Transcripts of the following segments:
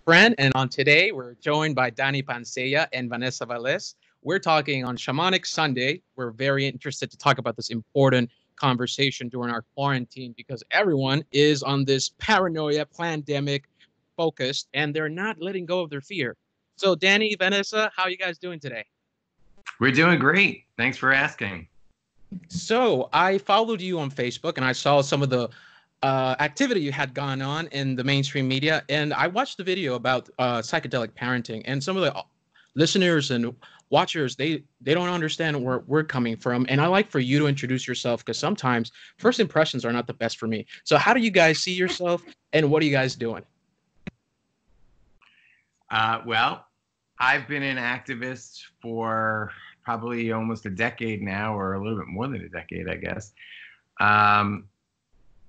friend, and on today we're joined by Danny Panzella and Vanessa Velez. We're talking on Shamanic Sunday. We're very interested to talk about this important conversation during our quarantine because everyone is on this paranoia, pandemic focused, and they're not letting go of their fear. So, Danny, Vanessa, how are you guys doing today? We're doing great. Thanks for asking. So I followed you on Facebook and I saw some of the activity you had gone on in the mainstream media, and I watched the video about psychedelic parenting. And some of the listeners and watchers they don't understand where we're coming from. And I like for you to introduce yourself because sometimes first impressions are not the best for me. So how do you guys see yourself, and what are you guys doing? Well, I've been an activist for probably almost a decade now, or a little bit more than a decade, I guess. Um,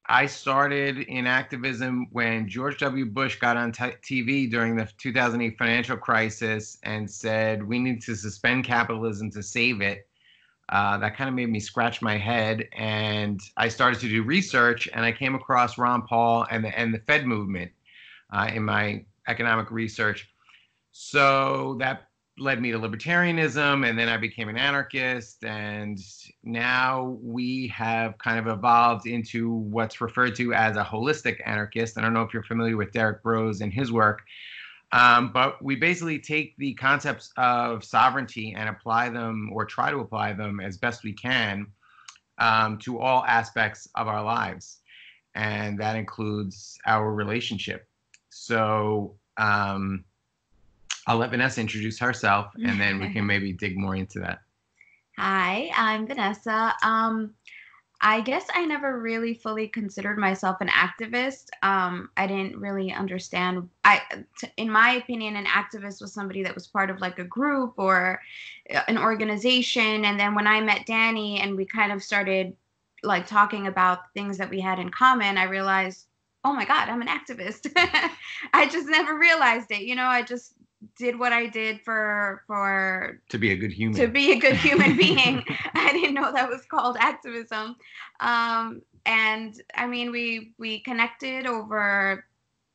I started in activism when George W. Bush got on TV during the 2008 financial crisis and said, we need to suspend capitalism to save it. That kind of made me scratch my head. And I started to do research, and I came across Ron Paul and the Fed movement in my economic research. So that led me to libertarianism, and then I became an anarchist, and now we have kind of evolved into what's referred to as a holistic anarchist. I don't know if you're familiar with Derek Broze and his work, but we basically take the concepts of sovereignty and apply them, or try to apply them as best we can, to all aspects of our lives, and that includes our relationship. So I'll let Vanessa introduce herself, and then we can maybe dig more into that. Hi, I'm Vanessa. I guess I never really fully considered myself an activist. I didn't really understand. In my opinion, an activist was somebody that was part of like a group or an organization. And then when I met Danny and we kind of started like talking about things that we had in common, I realized, oh my God, I'm an activist. I just never realized it. I just did what I did for to be a good human. To be a good human being. I didn't know that was called activism. And I mean, we connected over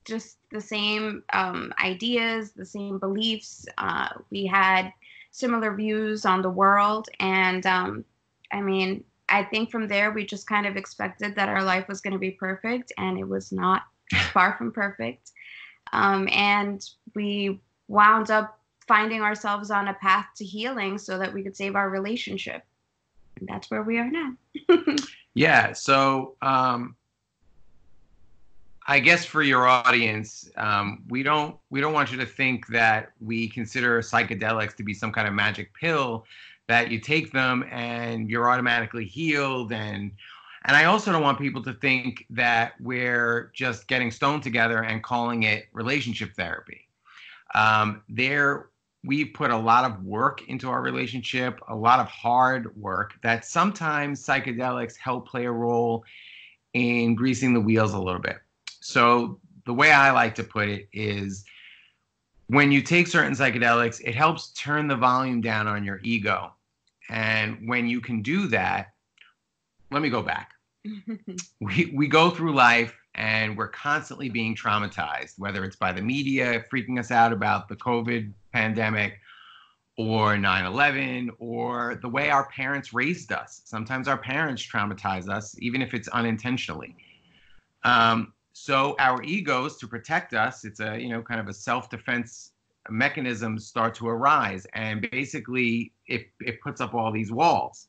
just the same ideas, the same beliefs. We had similar views on the world. And I mean, I think from there, we just kind of expected that our life was going to be perfect, and it was not, far from perfect. And we wound up finding ourselves on a path to healing so that we could save our relationship. And that's where we are now. Yeah. So I guess for your audience, we don't want you to think that we consider psychedelics to be some kind of magic pill that you take them and you're automatically healed. And I also don't want people to think that we're just getting stoned together and calling it relationship therapy. We put a lot of work into our relationship, a lot of hard work that sometimes psychedelics help play a role in greasing the wheels a little bit. So the way I like to put it is, when you take certain psychedelics, it helps turn the volume down on your ego. And when you can do that, let me go back. We go through life and we're constantly being traumatized, whether it's by the media freaking us out about the COVID pandemic, or 9/11, or the way our parents raised us. Sometimes our parents traumatize us, even if it's unintentionally. So our egos, to protect us, it's a kind of a self-defense mechanism, start to arise, and basically it puts up all these walls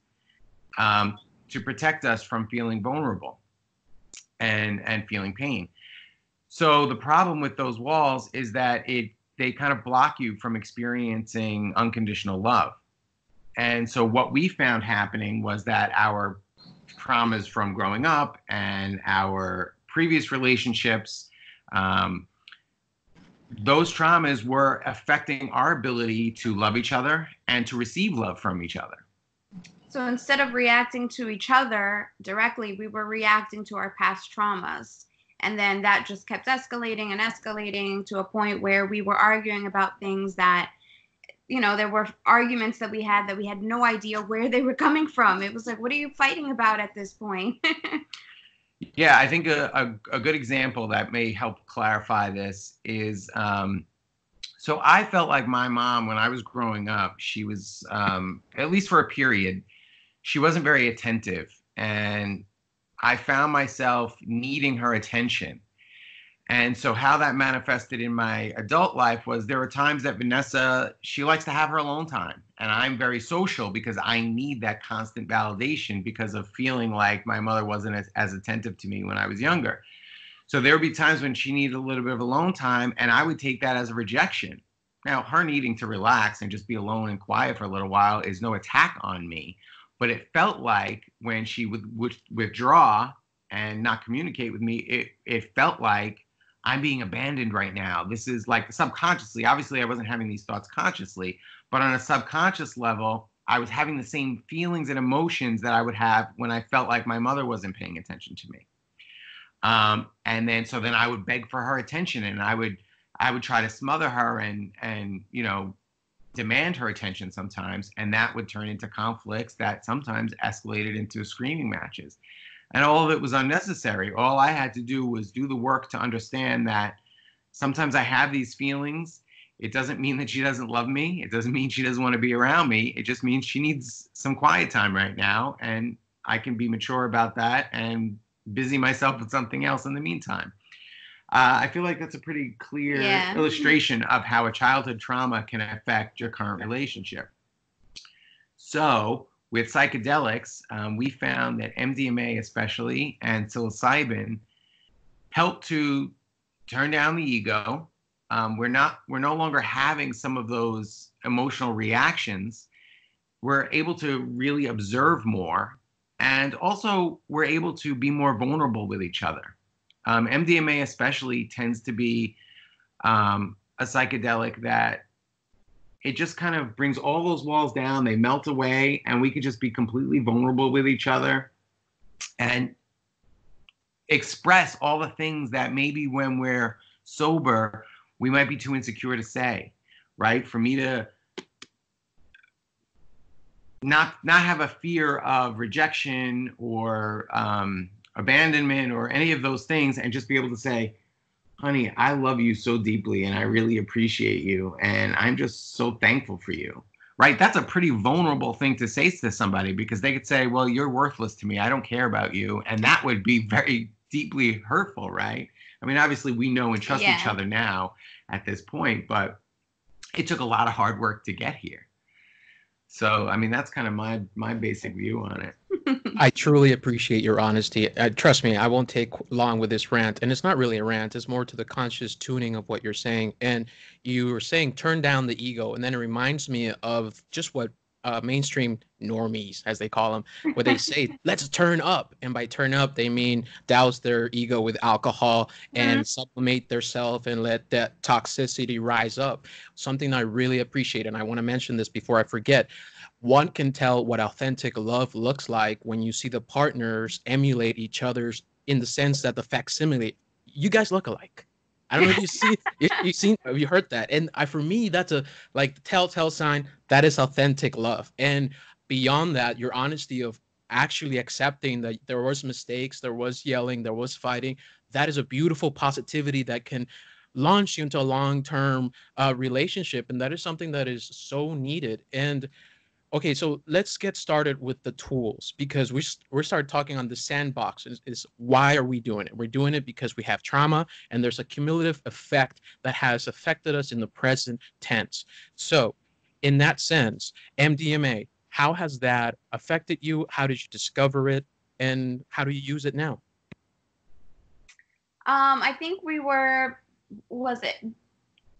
to protect us from feeling vulnerable and feeling pain. So the problem with those walls is that they kind of block you from experiencing unconditional love. And so what we found happening was that our traumas from growing up and our previous relationships, those traumas were affecting our ability to love each other and to receive love from each other. So instead of reacting to each other directly, we were reacting to our past traumas. And then that just kept escalating and escalating to a point where we were arguing about things that, there were arguments that we had no idea where they were coming from. It was like, what are you fighting about at this point? Yeah, I think a good example that may help clarify this is so I felt like my mom, when I was growing up, she was, at least for a period, she wasn't very attentive. And I found myself needing her attention. And so how that manifested in my adult life was there were times that Vanessa, she likes to have her alone time. And I'm very social because I need that constant validation because of feeling like my mother wasn't as attentive to me when I was younger. So there would be times when she needed a little bit of alone time, and I would take that as a rejection. Now, her needing to relax and just be alone and quiet for a little while is no attack on me. But it felt like when she would withdraw and not communicate with me, it felt like I'm being abandoned right now. This is like subconsciously. Obviously, I wasn't having these thoughts consciously, but on a subconscious level, I was having the same feelings and emotions that I would have when I felt like my mother wasn't paying attention to me. And then so then I would beg for her attention, and I would try to smother her and demand her attention sometimes, and that would turn into conflicts that sometimes escalated into screaming matches. And all of it was unnecessary. All I had to do was do the work to understand that sometimes I have these feelings. It doesn't mean that she doesn't love me. It doesn't mean she doesn't want to be around me. It just means she needs some quiet time right now, and I can be mature about that and busy myself with something else in the meantime. I feel like that's a pretty clear illustration of how a childhood trauma can affect your current relationship. So, with psychedelics, we found that MDMA, especially, and psilocybin help to turn down the ego. We're no longer having some of those emotional reactions. We're able to really observe more, and also we're able to be more vulnerable with each other. MDMA especially tends to be a psychedelic that it just kind of brings all those walls down, they melt away, and we can just be completely vulnerable with each other and express all the things that maybe when we're sober, we might be too insecure to say, right? For me to not have a fear of rejection or abandonment or any of those things, and just be able to say, honey, I love you so deeply and I really appreciate you and I'm just so thankful for you, right? That's a pretty vulnerable thing to say to somebody, because they could say, well, you're worthless to me, I don't care about you, and that would be very deeply hurtful, right? I mean, obviously we know and trust each other now at this point, but it took a lot of hard work to get here. So, I mean, that's kind of my basic view on it. I truly appreciate your honesty. Trust me, I won't take long with this rant. And it's not really a rant, it's more to the conscious tuning of what you're saying. And you were saying turn down the ego. And then it reminds me of just what mainstream normies, as they call them, where they say, let's turn up. And by turn up, they mean douse their ego with alcohol and sublimate their self and let that toxicity rise up. Something I really appreciate. And I want to mention this before I forget. One can tell what authentic love looks like when you see the partners emulate each other's, in the sense that the facsimile, you guys look alike. I don't know if you see, have you heard that? And for me, that's a like telltale sign that is authentic love. And beyond that, your honesty of actually accepting that there was mistakes, there was yelling, there was fighting. That is a beautiful positivity that can launch you into a long-term relationship, and that is something that is so needed. And okay, so let's get started with the tools, because we started talking on the sandbox. Is why are we doing it? We're doing it because we have trauma, and there's a cumulative effect that has affected us in the present tense. So, in that sense, MDMA, how has that affected you? How did you discover it, and how do you use it now? I think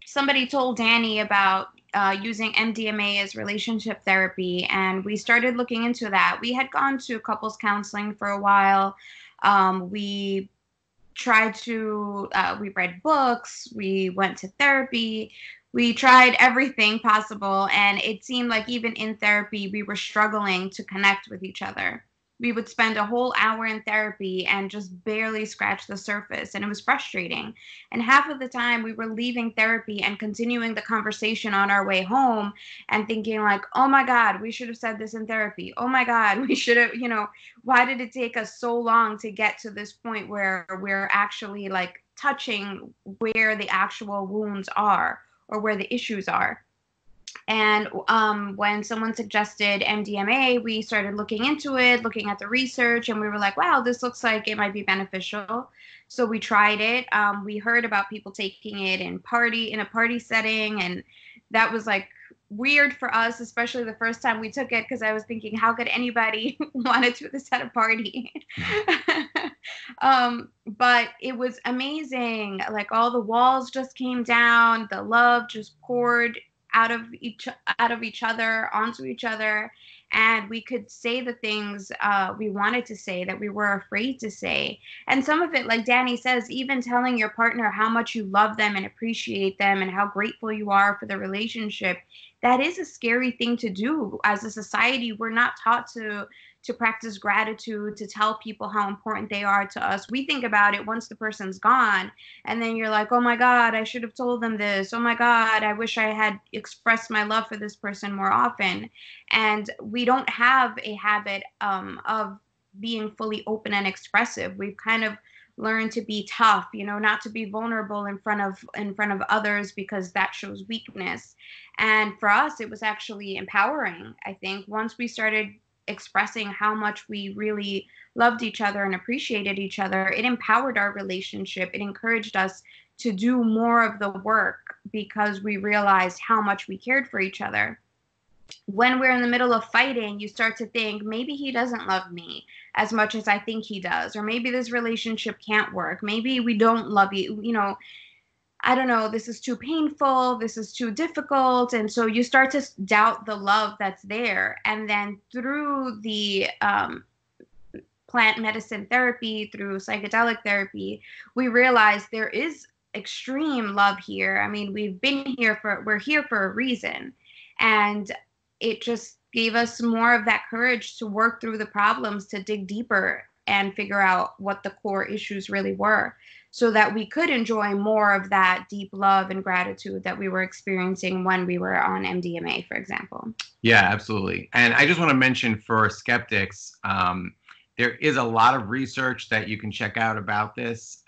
somebody told Danny about using MDMA as relationship therapy, and we started looking into that. We had gone to couples counseling for a while. We tried to, we read books, we went to therapy, we tried everything possible, and it seemed like even in therapy, we were struggling to connect with each other. we would spend a whole hour in therapy and just barely scratch the surface. And it was frustrating. And half of the time we were leaving therapy and continuing the conversation on our way home and thinking like, oh my God, we should have said this in therapy. Oh my God, we should have, why did it take us so long to get to this point where we're actually like touching where the actual wounds are or where the issues are? And when someone suggested MDMA, we started looking into it, looking at the research, and we were like, wow, this looks like it might be beneficial. So we tried it. We heard about people taking it in a party setting, and that was like weird for us, especially the first time we took it, because I was thinking, how could anybody want to do this at a party? But it was amazing. Like all the walls just came down, the love just poured out of each other onto each other, and we could say the things we wanted to say that we were afraid to say. And some of it, like Danny says, even telling your partner how much you love them and appreciate them and how grateful you are for the relationship, that is a scary thing to do. As a society, we're not taught to practice gratitude, to tell people how important they are to us. We think about it once the person's gone, and then you're like, oh my God, I should have told them this. Oh my God, I wish I had expressed my love for this person more often. And we don't have a habit of being fully open and expressive. We've kind of learned to be tough, not to be vulnerable in front of others, because that shows weakness. And for us, it was actually empowering. I think once we started expressing how much we really loved each other and appreciated each other, it empowered our relationship. It encouraged us to do more of the work because we realized how much we cared for each other. When we're in the middle of fighting, you start to think, maybe he doesn't love me as much as I think he does, or maybe this relationship can't work. Maybe we don't love you, I don't know, this is too painful, this is too difficult. And so you start to doubt the love that's there. And then through the plant medicine therapy, through psychedelic therapy, we realize there is extreme love here. I mean, we're here for a reason. And it just gave us more of that courage to work through the problems, to dig deeper and figure out what the core issues really were, so that we could enjoy more of that deep love and gratitude that we were experiencing when we were on MDMA, for example. Yeah, absolutely. And I just want to mention for skeptics, there is a lot of research that you can check out about this.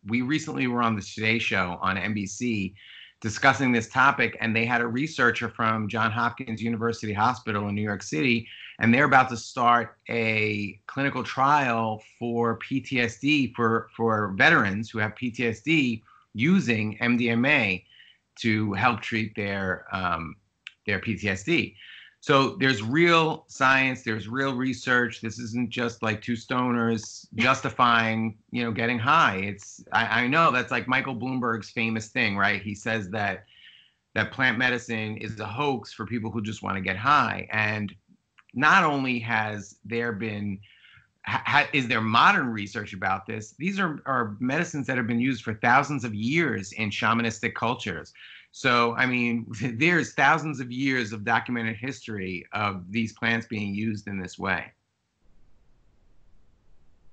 We recently were on the Today Show on NBC discussing this topic, and they had a researcher from Johns Hopkins University Hospital in New York City, and they're about to start a clinical trial for PTSD for veterans who have PTSD using MDMA to help treat their PTSD. So there's real science, there's real research. This isn't just like two stoners justifying, getting high. I know that's like Michael Bloomberg's famous thing, right? He says that plant medicine is a hoax for people who just want to get high. And not only has there been, is there modern research about this, these are medicines that have been used for thousands of years in shamanistic cultures. So, I mean, there's thousands of years of documented history of these plants being used in this way.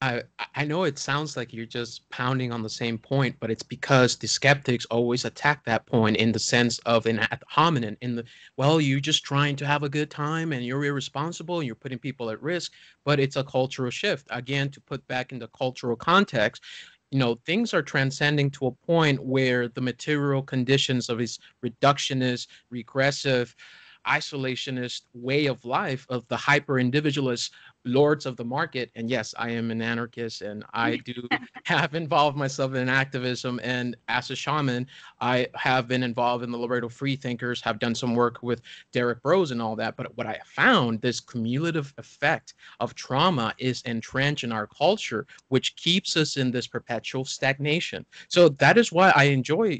I know it sounds like you're just pounding on the same point, but it's because the skeptics always attack that point in the sense of an ad hominem, you're just trying to have a good time and you're irresponsible and you're putting people at risk. But it's a cultural shift. Again, to put back in the cultural context, things are transcending to a point where the material conditions of his reductionist, regressive, isolationist way of life of the hyper individualist lords of the market. And yes, I am an anarchist, and I do have involved myself in activism, and as a shaman I have been involved in the Laredo Freethinkers, have done some work with Derek Bros and all that. But what I found, this cumulative effect of trauma is entrenched in our culture, which keeps us in this perpetual stagnation. So that is why I enjoy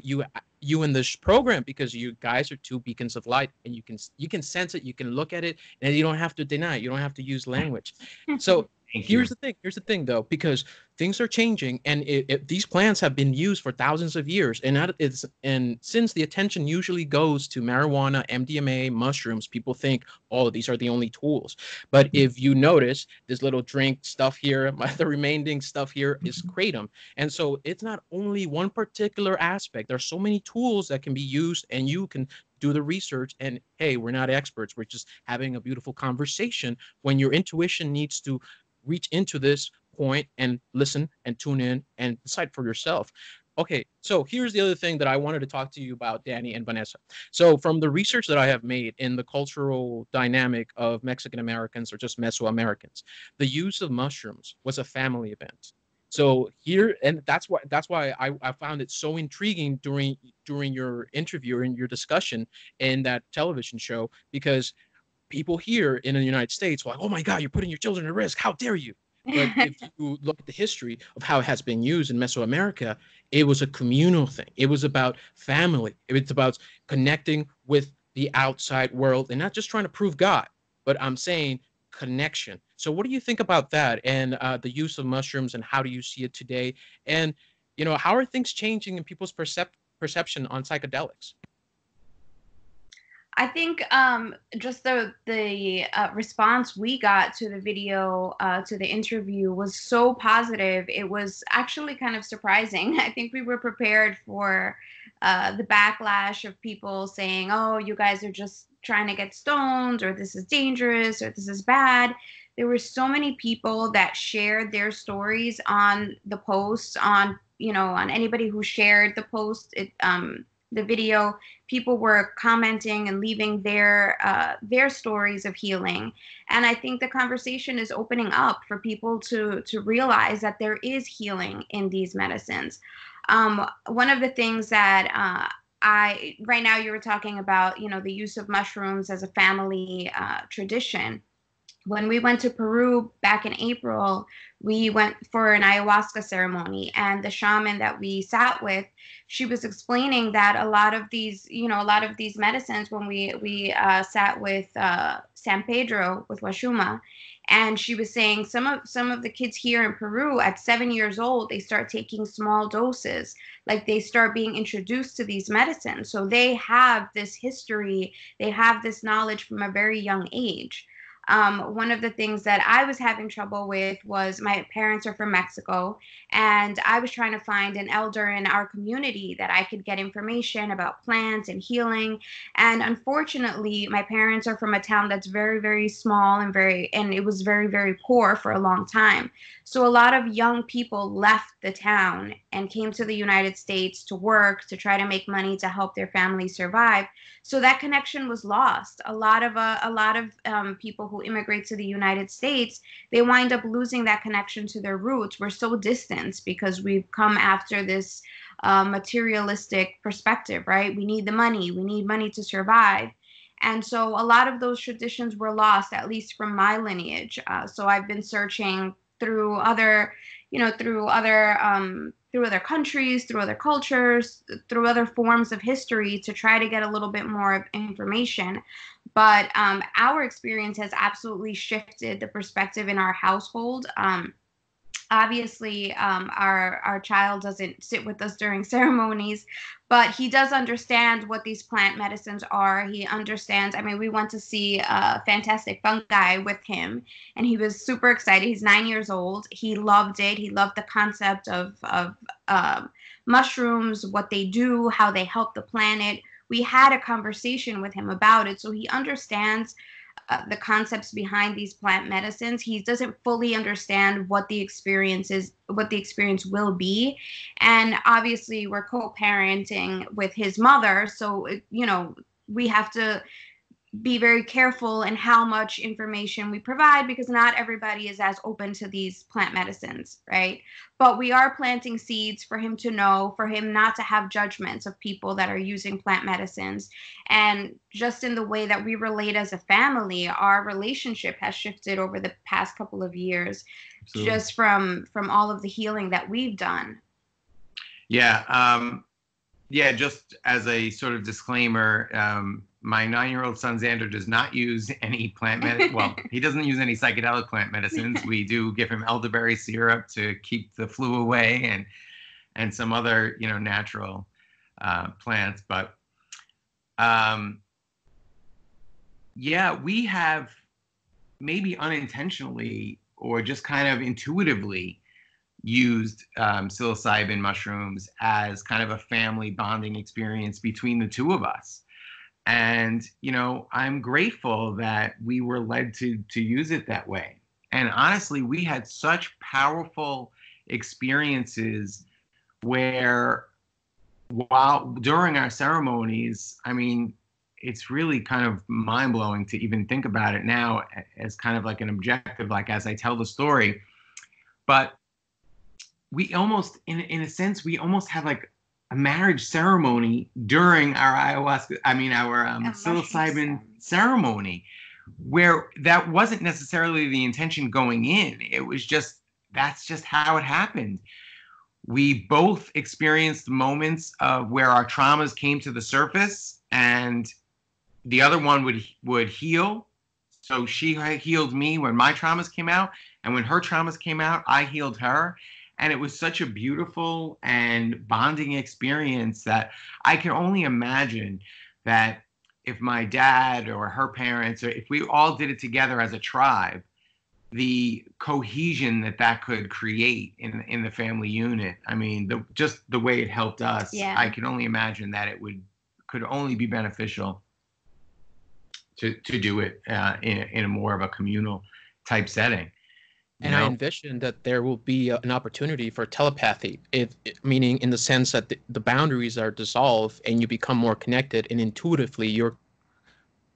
you in this program, because you guys are two beacons of light, and you can sense it, you can look at it, and you don't have to deny it, you don't have to use language. So Thank you. Here's the thing. Here's the thing, though, because things are changing, and these plants have been used for thousands of years, and since the attention usually goes to marijuana, MDMA, mushrooms, people think, oh, these are the only tools. But if you notice, this little drink stuff here, the remaining stuff here is kratom, and so it's not only one particular aspect. There's so many tools that can be used, and you can do the research. And hey, we're not experts. We're just having a beautiful conversation. When your intuition needs to reach into this point and listen and tune in and decide for yourself. Okay, so here's the other thing that I wanted to talk to you about, Danny and Vanessa. So, from the research that I have made in the cultural dynamic of Mexican Americans or just Mesoamericans, the use of mushrooms was a family event. So here, and that's why I found it so intriguing during your interview and your discussion in that television show, because people here in the United States were like, oh my God, you're putting your children at risk. How dare you? But if you look at the history of how it has been used in Mesoamerica, it was a communal thing. It was about family. It was about connecting with the outside world and not just trying to prove God, but I'm saying connection. So what do you think about that and the use of mushrooms, and how do you see it today? And, how are things changing in people's perception on psychedelics? I think just the response we got to the video, to the interview, was so positive. It was actually kind of surprising. I think we were prepared for the backlash of people saying, "Oh, you guys are just trying to get stoned," or "This is dangerous," or "This is bad." There were so many people that shared their stories on the post, on on anybody who shared the post. The video, people were commenting and leaving their stories of healing, and I think the conversation is opening up for people to realize that there is healing in these medicines. One of the things that I right now, you were talking about, the use of mushrooms as a family tradition. When we went to Peru back in April, we went for an ayahuasca ceremony, and the shaman that we sat with, she was explaining that a lot of these medicines, when we sat with San Pedro, with Washuma, and she was saying some of the kids here in Peru at 7 years old, they start taking small doses, like they start being introduced to these medicines, so they have this history, they have this knowledge from a very young age. One of the things that I was having trouble with was, my parents are from Mexico, and I was trying to find an elder in our community that I could get information about plants and healing. And unfortunately, my parents are from a town that's very, very small, and it was very, very poor for a long time. So a lot of young people left the town and came to the United States to work, to try to make money to help their families survive. So that connection was lost. A lot of people who immigrate to the United States, they wind up losing that connection to their roots. We're so distant because we've come after this materialistic perspective, right? We need the money. We need money to survive. And so a lot of those traditions were lost, at least from my lineage. So I've been searching through other, through other countries, through other cultures, through other forms of history, to try to get a little bit more information. But our experience has absolutely shifted the perspective in our household. Obviously, our child doesn't sit with us during ceremonies, but he does understand what these plant medicines are. He understands. I mean, we went to see Fantastic Fungi with him, and he was super excited. He's 9 years old. He loved it. He loved the concept of mushrooms, what they do, how they help the planet. We had a conversation with him about it, so he understands the concepts behind these plant medicines. He doesn't fully understand what the experience is, what the experience will be. And obviously, we're co-parenting with his mother, so we have to be very careful in how much information we provide, because not everybody is as open to these plant medicines, right? But we are planting seeds for him to know, for him not to have judgments of people that are using plant medicines. And just in the way that we relate as a family, our relationship has shifted over the past couple of years. Absolutely. Just from all of the healing that we've done. Yeah. Yeah, just as a sort of disclaimer, my 9-year-old son Xander does not use any plant medicine. Well, he doesn't use any psychedelic plant medicines. We do give him elderberry syrup to keep the flu away, and some other, natural plants. But yeah, we have, maybe unintentionally or just kind of intuitively, used psilocybin mushrooms as kind of a family bonding experience between the two of us. And, I'm grateful that we were led to use it that way. And honestly, we had such powerful experiences where, while during our ceremonies, I mean, it's really kind of mind blowing to even think about it now as kind of like an objective, like as I tell the story. But we almost, in a sense, we almost have like a marriage ceremony during our ayahuasca, our psilocybin ceremony, where that wasn't necessarily the intention going in. It was just, that's just how it happened. We both experienced moments of where our traumas came to the surface, and the other one would heal. So she healed me when my traumas came out, and when her traumas came out, I healed her. And it was such a beautiful and bonding experience that I can only imagine that if my dad or her parents, or if we all did it together as a tribe, the cohesion that could create in the family unit. I mean, just the way it helped us, yeah. I can only imagine that it could only be beneficial to do it in a more of a communal type setting. And I envision that there will be an opportunity for telepathy, meaning in the sense that the boundaries are dissolved and you become more connected, and intuitively you're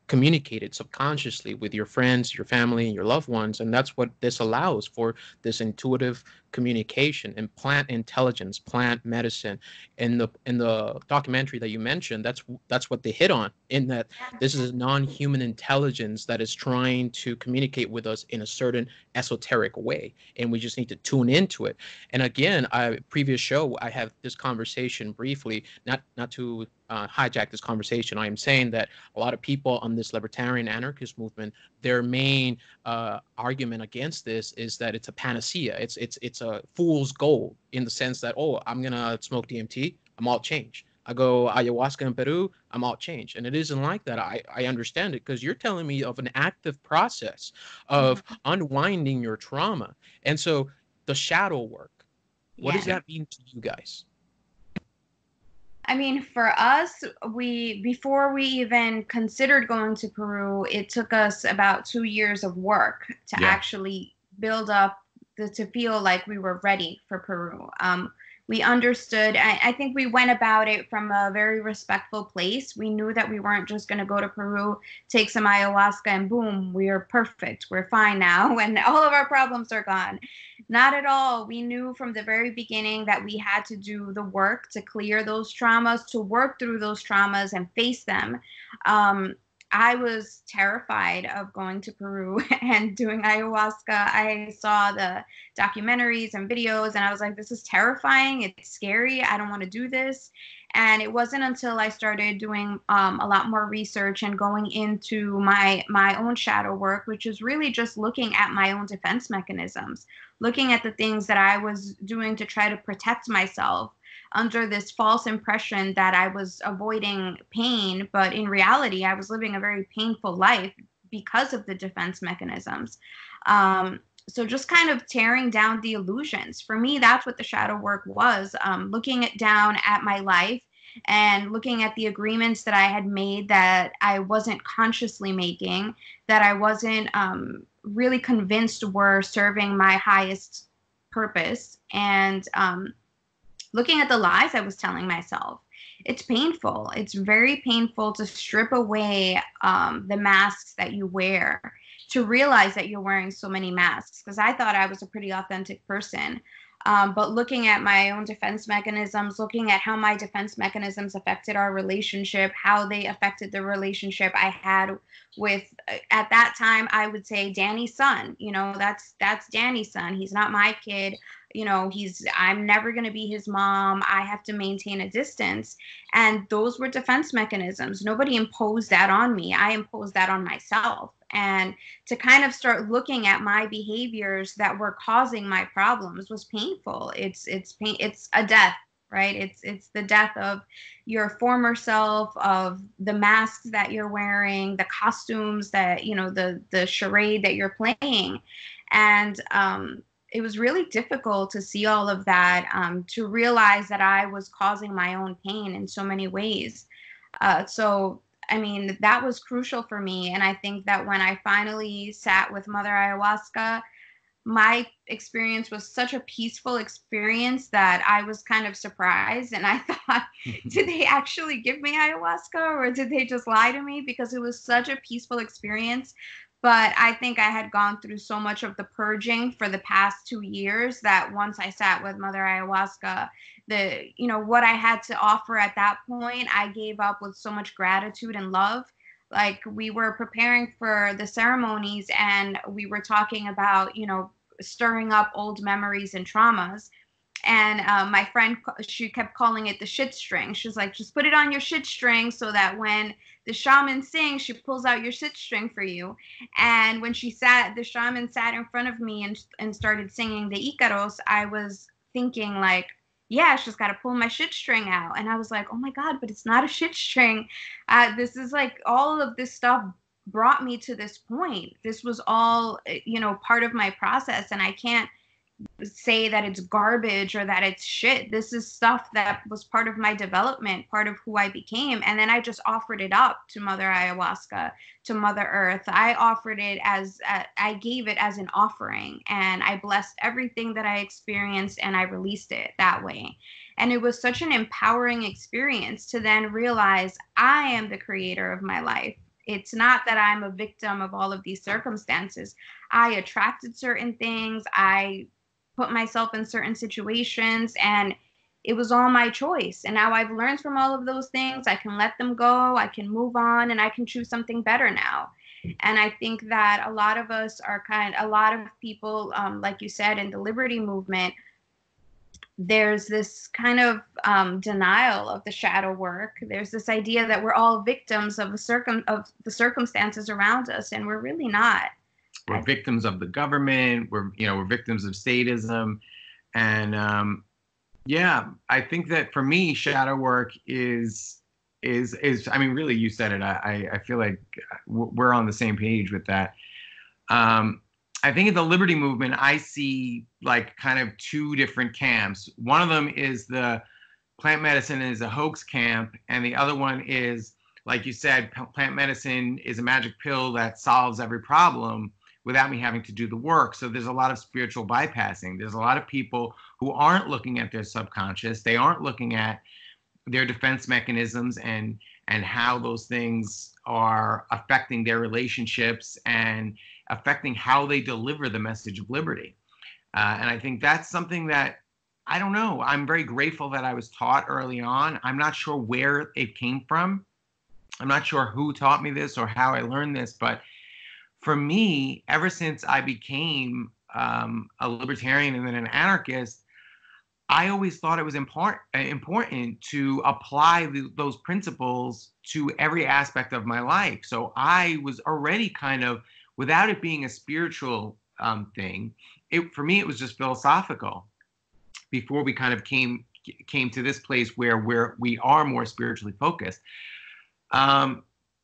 communicated subconsciously with your friends, your family, and your loved ones. And that's what this allows for, this intuitive communication. And plant intelligence, plant medicine, in the documentary that you mentioned, that's what they hit on, in that this is a non-human intelligence that is trying to communicate with us in a certain esoteric way, and we just need to tune into it. And again, previous show, I have this conversation briefly, not to hijack this conversation. I am saying that a lot of people on this libertarian anarchist movement, their main argument against this is that it's a panacea. It's a fool's gold, in the sense that, oh, I'm gonna smoke DMT, I'm all changed. I go ayahuasca in Peru, I'm all changed. And it isn't like that. I understand it, because you're telling me of an active process of unwinding your trauma. And so the shadow work, what does that mean to you guys? I mean, for us, before we even considered going to Peru, it took us about 2 years of work to actually build up to feel like we were ready for Peru. We understood, I think we went about it from a very respectful place. We knew that we weren't just going to go to Peru, take some ayahuasca, and boom, we are perfect. We're fine now, and all of our problems are gone. Not at all. We knew from the very beginning that we had to do the work to clear those traumas, to work through those traumas and face them. I was terrified of going to Peru and doing ayahuasca. I saw the documentaries and videos, and I was like, this is terrifying. It's scary. I don't want to do this. And it wasn't until I started doing a lot more research and going into my own shadow work, which is really just looking at my own defense mechanisms, looking at the things that I was doing to try to protect myself under this false impression that I was avoiding pain, but in reality, I was living a very painful life because of the defense mechanisms. So just kind of tearing down the illusions. For me, that's what the shadow work was, looking down at my life and looking at the agreements that I had made that I wasn't consciously making, that I wasn't really convinced were serving my highest purpose, and looking at the lies I was telling myself. It's painful. It's very painful to strip away the masks that you wear, to realize that you're wearing so many masks, because I thought I was a pretty authentic person. But looking at my own defense mechanisms, looking at how my defense mechanisms affected our relationship, how they affected the relationship I had with, at that time, I would say Danny's son. That's Danny's son. He's not my kid. I'm never going to be his mom. I have to maintain a distance. And those were defense mechanisms. Nobody imposed that on me. I imposed that on myself. And to kind of start looking at my behaviors that were causing my problems was painful. It's pain. It's a death, right? It's the death of your former self, of the masks that you're wearing, the costumes that, the charade that you're playing. And it was really difficult to see all of that, to realize that I was causing my own pain in so many ways. So, I mean, that was crucial for me. And I think that when I finally sat with Mother Ayahuasca, my experience was such a peaceful experience that I was kind of surprised. And I thought, did they actually give me ayahuasca, or did they just lie to me? Because it was such a peaceful experience. But I think I had gone through so much of the purging for the past 2 years that once I sat with Mother Ayahuasca, what I had to offer at that point, I gave up with so much gratitude and love. Like, we were preparing for the ceremonies and we were talking about, stirring up old memories and traumas. And my friend, she kept calling it the shit string. She's like, just put it on your shit string so that when the shaman sings, she pulls out your shit string for you. And when the shaman sat in front of me and started singing the Icaros, I was thinking like, yeah, she's got to pull my shit string out. And I was like, oh my God, but it's not a shit string. This is like, all of this stuff brought me to this point. This was all, part of my process. And I can't say that it's garbage or that it's shit. This is stuff that was part of my development, part of who I became. And then I just offered it up to Mother Ayahuasca, to Mother Earth. I offered it I gave it as an offering, and I blessed everything that I experienced, and I released it that way. And it was such an empowering experience to then realize I am the creator of my life. It's not that I'm a victim of all of these circumstances. I attracted certain things. I put myself in certain situations, and it was all my choice. And now I've learned from all of those things. I can let them go, I can move on, and I can choose something better now. And I think that a lot of us a lot of people, like you said, in the liberty movement, there's this kind of denial of the shadow work. There's this idea that we're all victims of the circumstances around us, and we're really not. We're victims of the government. We're victims of statism. And I think that for me, shadow work is I mean, really, you said it. I feel like we're on the same page with that. I think in the liberty movement, I see like kind of two different camps. One of them is the plant medicine is a hoax camp, and the other one is, like you said, plant medicine is a magic pill that solves every problem without me having to do the work. So there's a lot of spiritual bypassing. There's a lot of people who aren't looking at their subconscious. They aren't looking at their defense mechanisms and how those things are affecting their relationships and affecting how they deliver the message of liberty. And I think that's something that, I don't know, I'm very grateful that I was taught early on. I'm not sure where it came from. I'm not sure who taught me this or how I learned this, but for me, ever since I became a libertarian and then an anarchist, I always thought it was important to apply those principles to every aspect of my life. So I was already kind of, without it being a spiritual thing, for me, it was just philosophical before we kind of came to this place where we are more spiritually focused.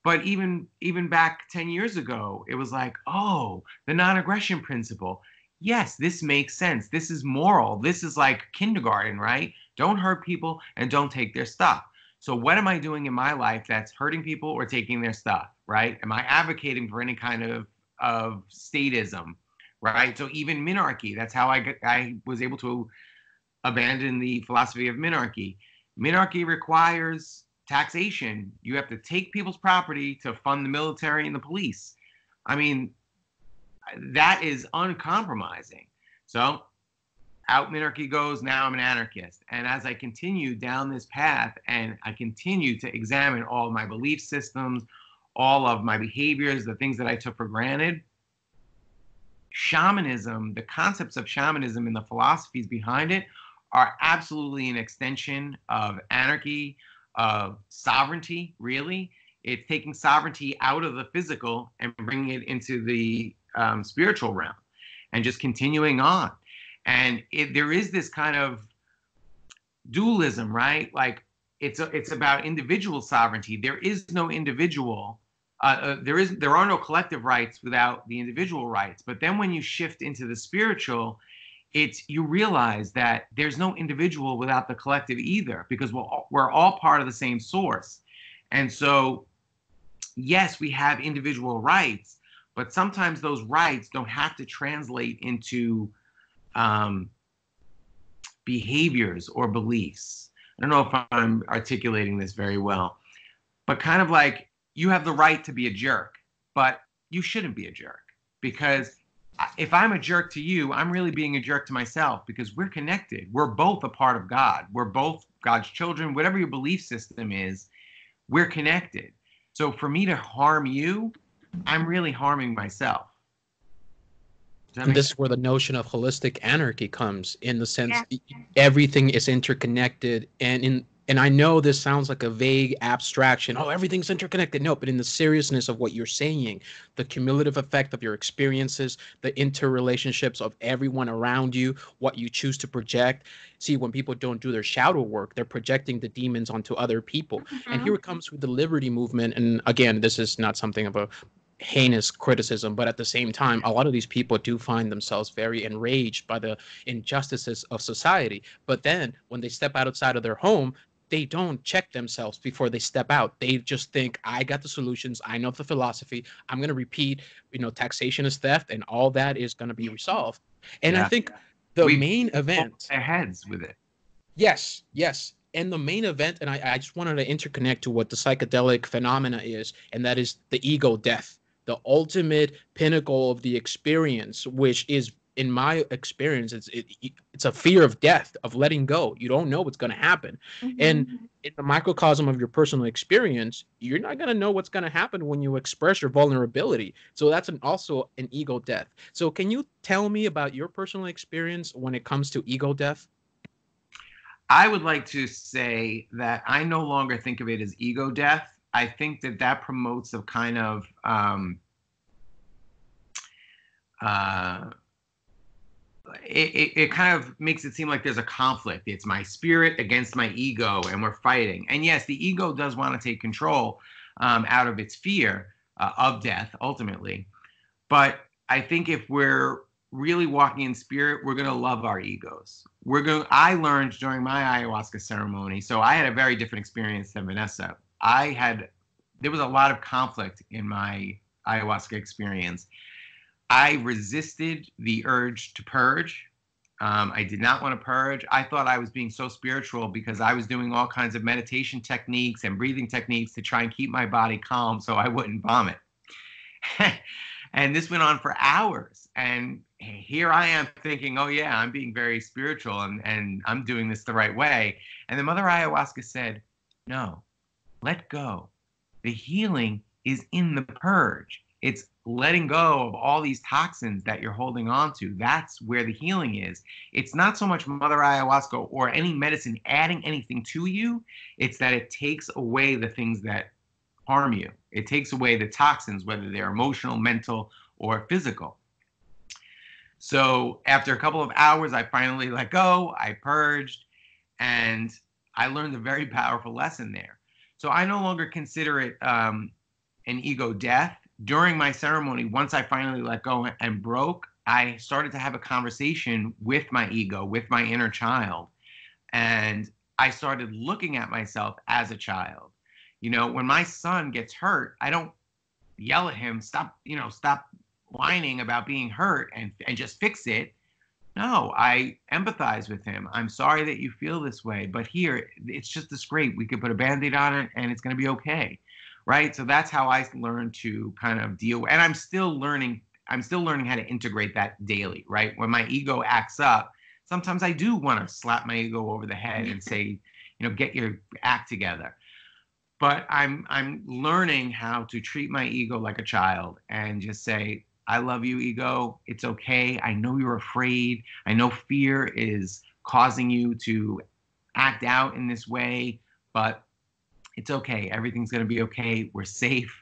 But even back 10 years ago, it was like, oh, the non-aggression principle. Yes, this makes sense. This is moral. This is like kindergarten, right? Don't hurt people and don't take their stuff. So what am I doing in my life that's hurting people or taking their stuff, right? Am I advocating for any kind of statism, right? So even minarchy, that's how I was able to abandon the philosophy of minarchy. Minarchy requires taxation. You have to take people's property to fund the military and the police. I mean, that is uncompromising. So out minarchy goes. Now I'm an anarchist. And as I continue down this path and I continue to examine all of my belief systems, all of my behaviors, the things that I took for granted, shamanism, the concepts of shamanism and the philosophies behind it are absolutely an extension of anarchy, of sovereignty, really. It's taking sovereignty out of the physical and bringing it into the spiritual realm and just continuing on. And there is this kind of dualism, right? Like it's about individual sovereignty. There is no individual. There are no collective rights without the individual rights. But then when you shift into the spiritual, you realize that there's no individual without the collective either, because we're all part of the same source. And so, yes, we have individual rights, but sometimes those rights don't have to translate into behaviors or beliefs. I don't know if I'm articulating this very well, but kind of like you have the right to be a jerk, but you shouldn't be a jerk, because if I'm a jerk to you, I'm really being a jerk to myself, because we're connected. We're both a part of God. We're both God's children. Whatever your belief system is, we're connected. So for me to harm you, I'm really harming myself. And this is where the notion of holistic anarchy comes, in the sense everything is interconnected. And I know this sounds like a vague abstraction. Oh, everything's interconnected. No, but in the seriousness of what you're saying, the cumulative effect of your experiences, the interrelationships of everyone around you, what you choose to project. See, when people don't do their shadow work, they're projecting the demons onto other people. Mm-hmm. And here it comes with the liberty movement. And again, this is not something of a heinous criticism, but at the same time, a lot of these people do find themselves very enraged by the injustices of society. But then when they step outside of their home, they don't check themselves before they step out. They just think, I got the solutions. I know the philosophy. I'm going to repeat, taxation is theft, and all that is going to be resolved. And I think the main event, their heads with it. Yes. And the main event, and I just wanted to interconnect to what the psychedelic phenomena is, and that is the ego death, the ultimate pinnacle of the experience, which is, in my experience, it's a fear of death, of letting go. You don't know what's going to happen. Mm-hmm. And in the microcosm of your personal experience, you're not going to know what's going to happen when you express your vulnerability. So that's also an ego death. So can you tell me about your personal experience when it comes to ego death? I would like to say that I no longer think of it as ego death. I think that promotes a kind of it kind of makes it seem like there's a conflict. It's my spirit against my ego, and we're fighting. And yes, the ego does want to take control out of its fear of death, ultimately. But I think if we're really walking in spirit, we're going to love our egos. I learned during my ayahuasca ceremony, so I had a very different experience than Vanessa. There was a lot of conflict in my ayahuasca experience. I resisted the urge to purge. I did not want to purge. I thought I was being so spiritual because I was doing all kinds of meditation techniques and breathing techniques to try and keep my body calm so I wouldn't vomit. And this went on for hours. And here I am thinking, oh yeah, I'm being very spiritual and I'm doing this the right way. And the Mother Ayahuasca said, no, let go. The healing is in the purge. It's letting go of all these toxins that you're holding on to. That's where the healing is. It's not so much Mother Ayahuasca or any medicine adding anything to you. It's that it takes away the things that harm you. It takes away the toxins, whether they're emotional, mental, or physical. So after a couple of hours, I finally let go. I purged, and I learned a very powerful lesson there. So I no longer consider it an ego death. During my ceremony, once I finally let go and broke, I started to have a conversation with my ego, with my inner child. And I started looking at myself as a child. When my son gets hurt, I don't yell at him, stop whining about being hurt and just fix it. No, I empathize with him. I'm sorry that you feel this way, but here, it's just a scrape. We could put a Band-Aid on it and it's going to be okay. Right? So that's how I learned to kind of deal. And I'm still learning how to integrate that daily, right? When my ego acts up, sometimes I do want to slap my ego over the head and say, get your act together. But I'm learning how to treat my ego like a child and just say, I love you, ego. It's okay. I know you're afraid. I know fear is causing you to act out in this way, but it's okay. Everything's going to be okay. We're safe.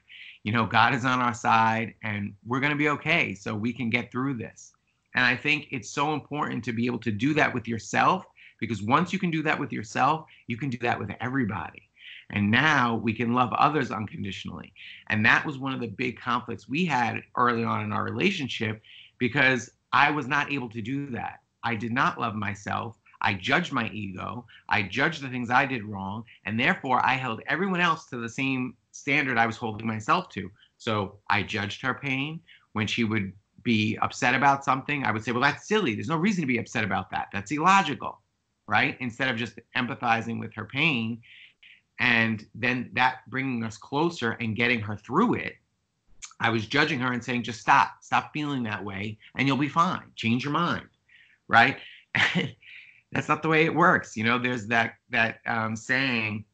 You know, God is on our side and we're going to be okay. So we can get through this. And I think it's so important to be able to do that with yourself, because once you can do that with yourself, you can do that with everybody. And now we can love others unconditionally. And that was one of the big conflicts we had early on in our relationship, because I was not able to do that. I did not love myself. I judged my ego. I judged the things I did wrong. And therefore, I held everyone else to the same standard I was holding myself to. So I judged her pain. When she would be upset about something, I would say, well, that's silly. There's no reason to be upset about that. That's illogical, right? Instead of just empathizing with her pain and then that bringing us closer and getting her through it, I was judging her and saying, just stop feeling that way and you'll be fine. Change your mind, right? That's not the way it works. You know, there's that saying,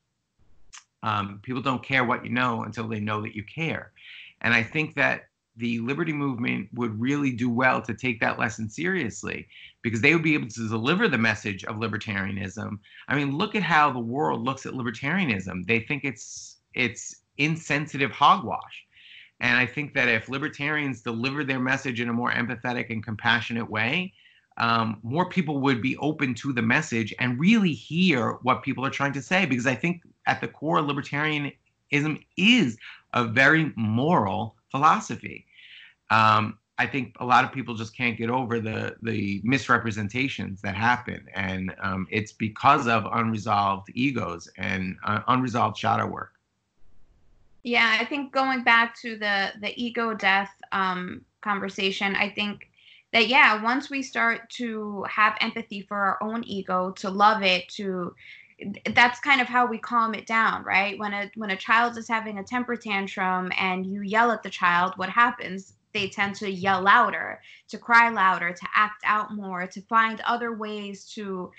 people don't care what you know until they know that you care. And I think that the liberty movement would really do well to take that lesson seriously, because they would be able to deliver the message of libertarianism. I mean, look at how the world looks at libertarianism. They think it's insensitive hogwash. And I think that if libertarians deliver their message in a more empathetic and compassionate way, more people would be open to the message and really hear what people are trying to say. Because I think at the core, libertarianism is a very moral philosophy. I think a lot of people just can't get over the misrepresentations that happen. And it's because of unresolved egos and unresolved shadow work. Yeah, I think going back to the ego death conversation, I think that, yeah, once we start to have empathy for our own ego, to love it, that's kind of how we calm it down, right? When a child is having a temper tantrum and you yell at the child, what happens? They tend to yell louder, to cry louder, to act out more, to find other ways to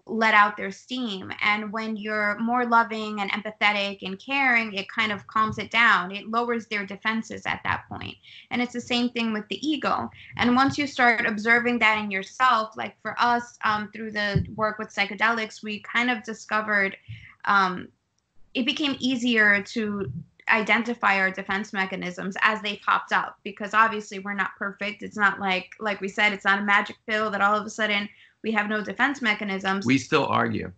let out their steam. And when you're more loving and empathetic and caring, it kind of calms it down. It lowers their defenses at that point. And it's the same thing with the ego. And once you start observing that in yourself, like for us, through the work with psychedelics, we kind of discovered it became easier to identify our defense mechanisms as they popped up, because obviously we're not perfect. It's not like we said, it's not a magic pill that all of a sudden we have no defense mechanisms. We still argue.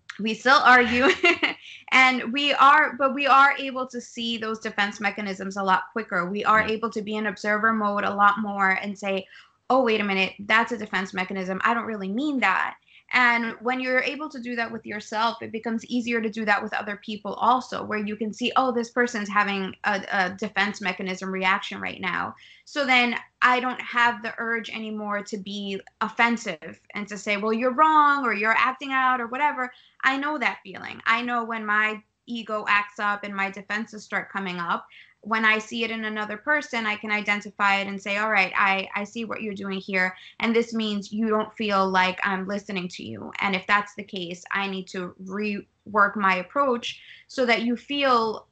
And we are able to see those defense mechanisms a lot quicker. We are able to be in observer mode a lot more and say, oh, wait a minute, that's a defense mechanism. I don't really mean that. And when you're able to do that with yourself, it becomes easier to do that with other people also, where you can see, oh, this person's having a defense mechanism reaction right now. So then I don't have the urge anymore to be offensive and to say, well, you're wrong or you're acting out or whatever. I know that feeling. I know when my ego acts up and my defenses start coming up. When I see it in another person, I can identify it and say, all right, I see what you're doing here. And this means you don't feel like I'm listening to you. And if that's the case, I need to rework my approach so that you feel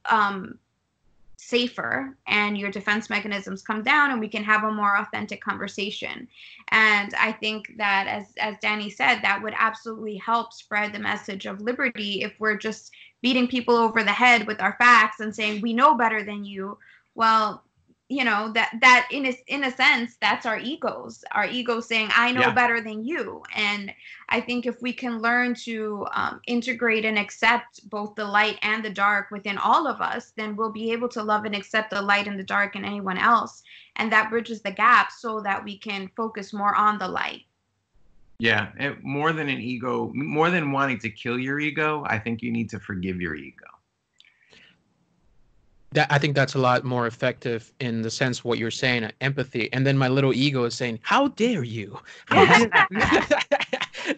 safer and your defense mechanisms come down and we can have a more authentic conversation. And I think that, as Danny said, that would absolutely help spread the message of liberty. If we're just beating people over the head with our facts and saying we know better than you, well, you know, that in a sense, that's our egos saying I know better than you. And I think if we can learn to integrate and accept both the light and the dark within all of us, then we'll be able to love and accept the light and the dark in anyone else. And that bridges the gap so that we can focus more on the light. Yeah, more than an ego, more than wanting to kill your ego, I think you need to forgive your ego. I think that's a lot more effective in the sense of what you're saying, empathy. And then my little ego is saying, how dare you?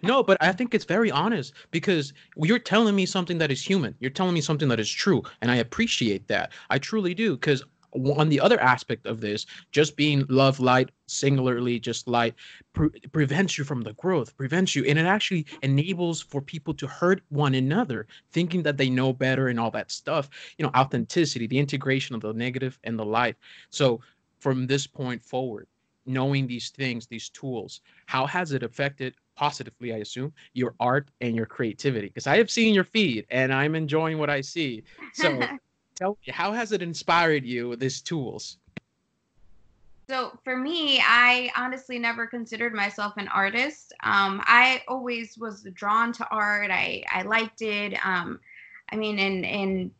No, but I think it's very honest, because you're telling me something that is human. You're telling me something that is true. And I appreciate that. I truly do. Because on the other aspect of this, just being love, light, singularly just light, prevents you from the growth, prevents you. And it actually enables for people to hurt one another, thinking that they know better and all that stuff. You know, authenticity, the integration of the negative and the light. So from this point forward, knowing these things, these tools, how has it affected positively, I assume, your art and your creativity? Because I have seen your feed and I'm enjoying what I see. So tell me, how has it inspired you with these tools? So for me, I honestly never considered myself an artist. I always was drawn to art. I liked it. I mean, in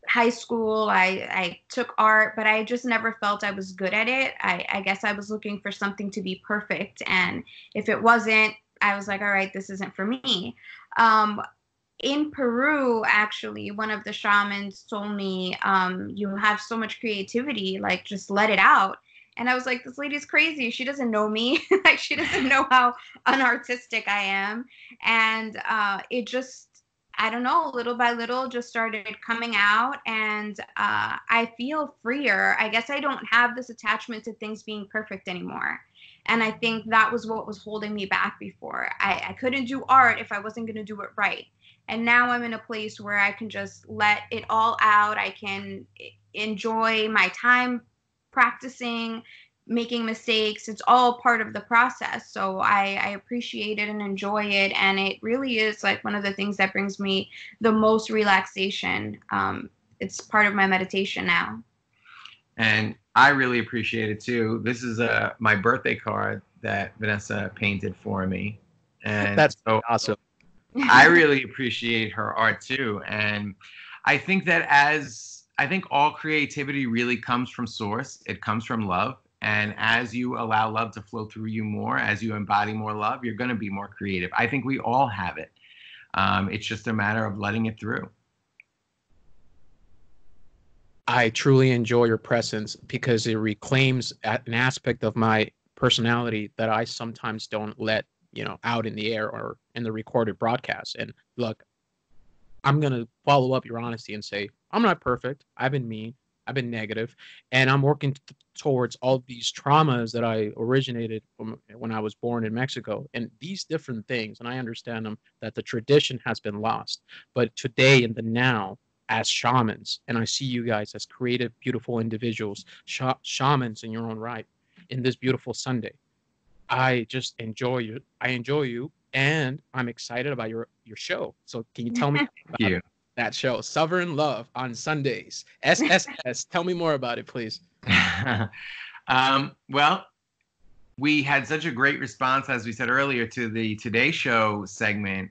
high school, I took art, but I just never felt I was good at it. I guess I was looking for something to be perfect. And if it wasn't, I was like, all right, this isn't for me. Um, in Peru, actually, one of the shamans told me, you have so much creativity, like just let it out. And I was like, this lady's crazy. She doesn't know me. Like, she doesn't know how unartistic I am. And it just, I don't know, little by little just started coming out. And I feel freer. I guess I don't have this attachment to things being perfect anymore. And I think that was what was holding me back before. I couldn't do art if I wasn't going to do it right. And now I'm in a place where I can just let it all out. I can enjoy my time practicing, making mistakes. It's all part of the process. So I appreciate it and enjoy it. And it really is like one of the things that brings me the most relaxation. It's part of my meditation now. And I really appreciate it too. This is my birthday card that Vanessa painted for me. And That's so awesome. I really appreciate her art too. And I think that I think all creativity really comes from source. It comes from love. And as you allow love to flow through you more, as you embody more love, you're going to be more creative. I think we all have it. It's just a matter of letting it through. I truly enjoy your presence because it reclaims an aspect of my personality that I sometimes don't let, out in the air or in the recorded broadcast. And look, I'm going to follow up your honesty and say, I'm not perfect. I've been mean. I've been negative, and I'm working towards all these traumas that I originated from when I was born in Mexico, and these different things. And I understand them, that the tradition has been lost. But today, in the now, as shamans, and I see you guys as creative, beautiful individuals, shamans in your own right, in this beautiful Sunday, I just enjoy you. I enjoy you, and I'm excited about your show. So, can you tell me Thank about you. that show, Sovereign Love, on Sundays? SSS. Tell me more about it, please. Well, we had such a great response, as we said earlier, to the Today Show segment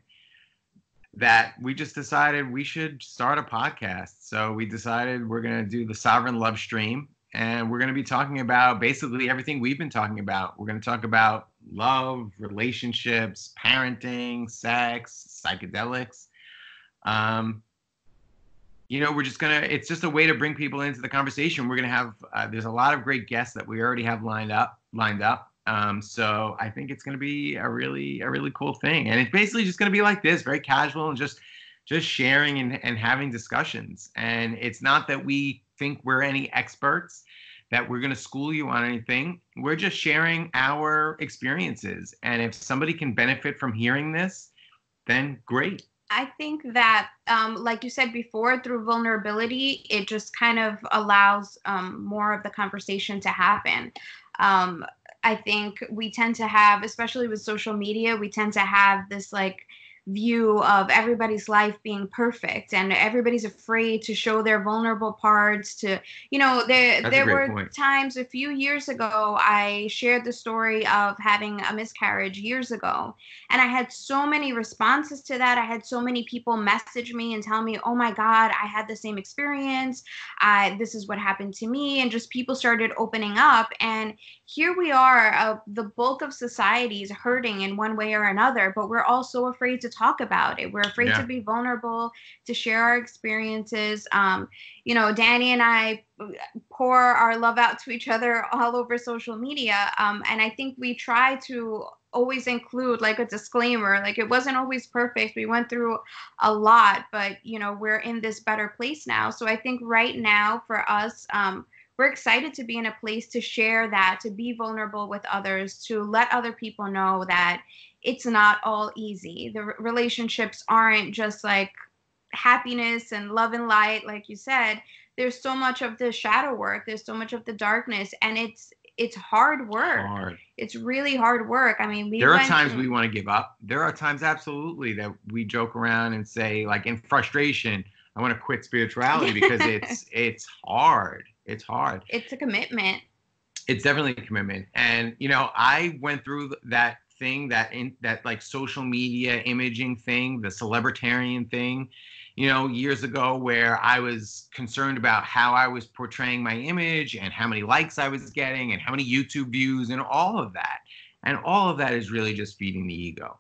that we just decided we should start a podcast. So we decided we're going to do the Sovereign Love stream, and we're going to be talking about basically everything we've been talking about. We're going to talk about love, relationships, parenting, sex, psychedelics. It's just a way to bring people into the conversation. We're going to have, there's a lot of great guests that we already have lined up. So I think it's going to be a really cool thing. And it's basically just going to be like this, very casual and just sharing and having discussions. And it's not that we think we're any experts, that we're going to school you on anything. We're just sharing our experiences. And if somebody can benefit from hearing this, then great. I think that, like you said before, through vulnerability, it just kind of allows more of the conversation to happen. I think we tend to have, especially with social media, we tend to have this like view of everybody's life being perfect, and everybody's afraid to show their vulnerable parts. There were times a few years ago, I shared the story of having a miscarriage years ago, and I had so many responses to that. I had so many people message me and tell me, oh my God, I had the same experience. This is what happened to me. And just people started opening up. And here we are, the bulk of society is hurting in one way or another, but we're all so afraid to talk about it. We're afraid to be vulnerable, to share our experiences. Danny and I pour our love out to each other all over social media. And I think we try to always include like a disclaimer, like it wasn't always perfect. We went through a lot, but we're in this better place now. So I think right now for us, we're excited to be in a place to share that, to be vulnerable with others, to let other people know that it's not all easy. The relationships aren't just like happiness and love and light, like you said. there's so much of the shadow work, there's so much of the darkness, and it's hard work. Hard. It's really hard work. I mean, there are times we want to give up. There are times absolutely that we joke around and say, like, in frustration, I want to quit spirituality because it's hard. It's hard. It's a commitment. It's definitely a commitment. And, you know, I went through that thing, that like social media imaging thing, the celebritarian thing, you know, years ago, where I was concerned about how I was portraying my image and how many likes I was getting and how many YouTube views and all of that. And all of that is really just feeding the ego.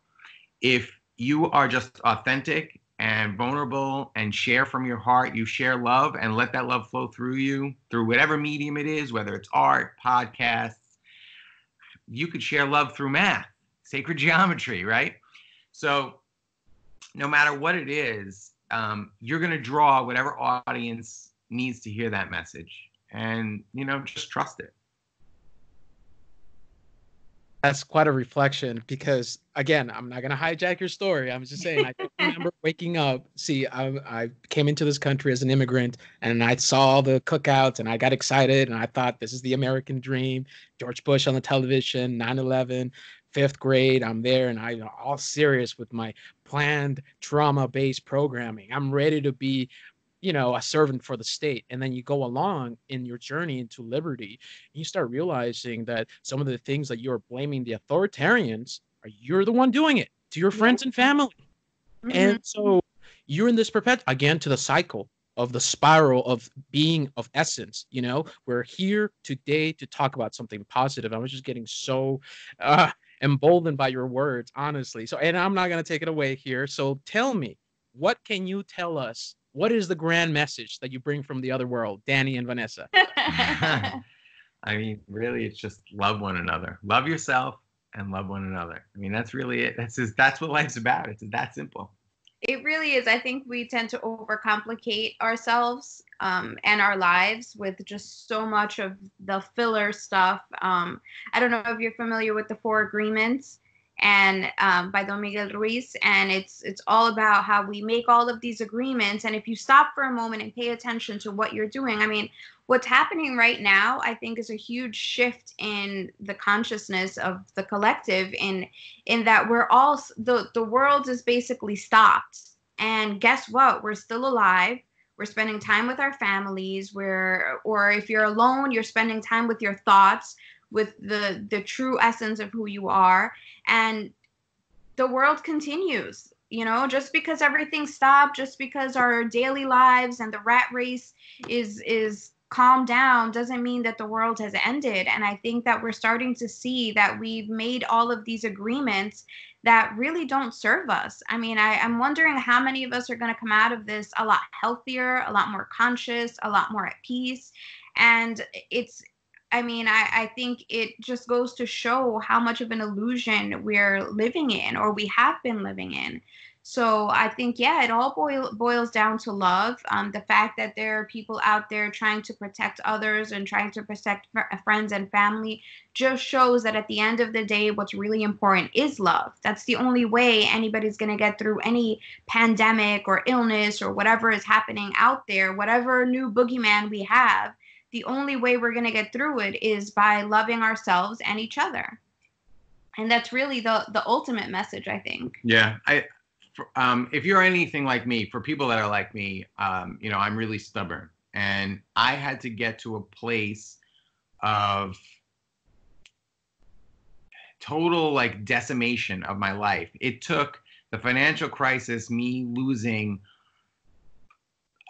If you are just authentic and vulnerable and share from your heart, you share love and let that love flow through you, through whatever medium it is, whether it's art, podcasts. You could share love through math, sacred geometry, right? So no matter what it is, you're going to draw whatever audience needs to hear that message. And, you know, just trust it. That's quite a reflection because, again, I'm not going to hijack your story. I'm just saying, I remember waking up. See, I came into this country as an immigrant and I saw the cookouts and I got excited and I thought this is the American dream. George Bush on the television, 9/11, fifth grade. I'm there and I'm all serious with my planned trauma-based programming. I'm ready to be, you know, a servant for the state. And then you go along in your journey into liberty, and you start realizing that some of the things that you're blaming the authoritarians you're the one doing it to your friends and family. Mm-hmm. And so you're in this again, to the cycle of the spiral of being of essence. You know, we're here today to talk about something positive. I was just getting so emboldened by your words, honestly. So, and I'm not going to take it away here. So tell me, what can you tell us? What is the grand message that you bring from the other world, Danny and Vanessa? I mean, really, it's just love one another. Love yourself and love one another. I mean, that's really it. That's what life's about. It's that simple. It really is. I think we tend to overcomplicate ourselves and our lives with just so much of the filler stuff. I don't know if you're familiar with the 4 Agreements and by Don Miguel Ruiz, and it's all about how we make all of these agreements, and if you stop for a moment and pay attention to what you're doing, I mean, what's happening right now, I think, is a huge shift in the consciousness of the collective, in that we're all, the world is basically stopped, and guess what, we're still alive. We're spending time with our families, or if you're alone, you're spending time with your thoughts, with the true essence of who you are, and the world continues. You know, just because everything stopped, just because our daily lives and the rat race is calmed down, doesn't mean that the world has ended. And I think that we're starting to see that we've made all of these agreements that really don't serve us. I mean, I'm wondering how many of us are going to come out of this a lot healthier, a lot more conscious, a lot more at peace. And I think it just goes to show how much of an illusion we're living in, or we have been living in. So I think, yeah, it all boils down to love. The fact that there are people out there trying to protect others and trying to protect friends and family just shows that at the end of the day, what's really important is love. That's the only way anybody's going to get through any pandemic or illness or whatever is happening out there, whatever new boogeyman we have. The only way we're going to get through it is by loving ourselves and each other. And that's really the ultimate message, I think. Yeah. If you're anything like me, for people that are like me, you know, I'm really stubborn. And I had to get to a place of total, like, decimation of my life. It took the financial crisis, me losing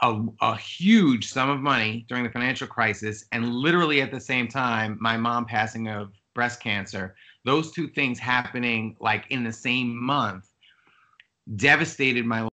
a huge sum of money during the financial crisis, and literally at the same time, my mom passing of breast cancer. Those two things happening like in the same month devastated my life.